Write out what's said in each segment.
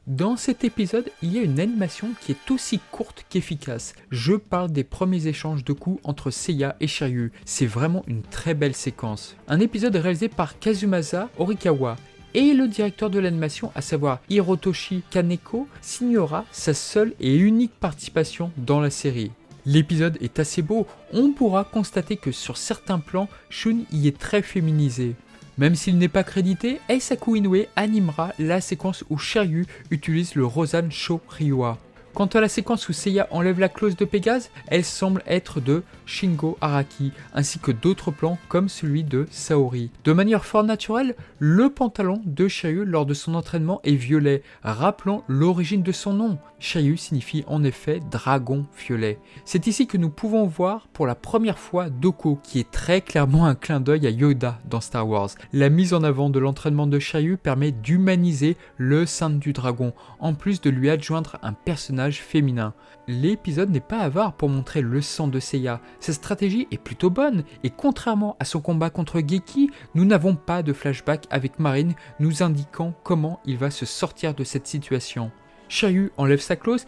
Dans cet épisode, il y a une animation qui est aussi courte qu'efficace. Je parle des premiers échanges de coups entre Seiya et Shiryu. C'est vraiment une très belle séquence. Un épisode réalisé par Kazumasa Horikawa. Et le directeur de l'animation, à savoir Hirotoshi Kaneko, signera sa seule et unique participation dans la série. L'épisode est assez beau, on pourra constater que sur certains plans, Shun y est très féminisé. Même s'il n'est pas crédité, Eisaku Inoue animera la séquence où Shiryu utilise le Rosan Sho Ryua. Quant à la séquence où Seiya enlève la clause de Pégase, elle semble être de Shingo Araki, ainsi que d'autres plans comme celui de Saori. De manière fort naturelle, le pantalon de Shiryu lors de son entraînement est violet, rappelant l'origine de son nom. Shiryu signifie en effet dragon violet. C'est ici que nous pouvons voir pour la première fois Doko, qui est très clairement un clin d'œil à Yoda dans Star Wars. La mise en avant de l'entraînement de Shiryu permet d'humaniser le sein du dragon, en plus de lui adjoindre un personnage féminin. L'épisode n'est pas avare pour montrer le sang de Seiya. Sa stratégie est plutôt bonne et contrairement à son combat contre Geki, nous n'avons pas de flashback avec Marine nous indiquant comment il va se sortir de cette situation. Shiryu enlève sa clause,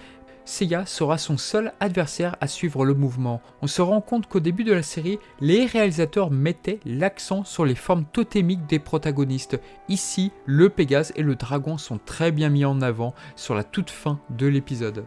Seiya sera son seul adversaire à suivre le mouvement. On se rend compte qu'au début de la série, les réalisateurs mettaient l'accent sur les formes totémiques des protagonistes. Ici, le Pégase et le dragon sont très bien mis en avant sur la toute fin de l'épisode.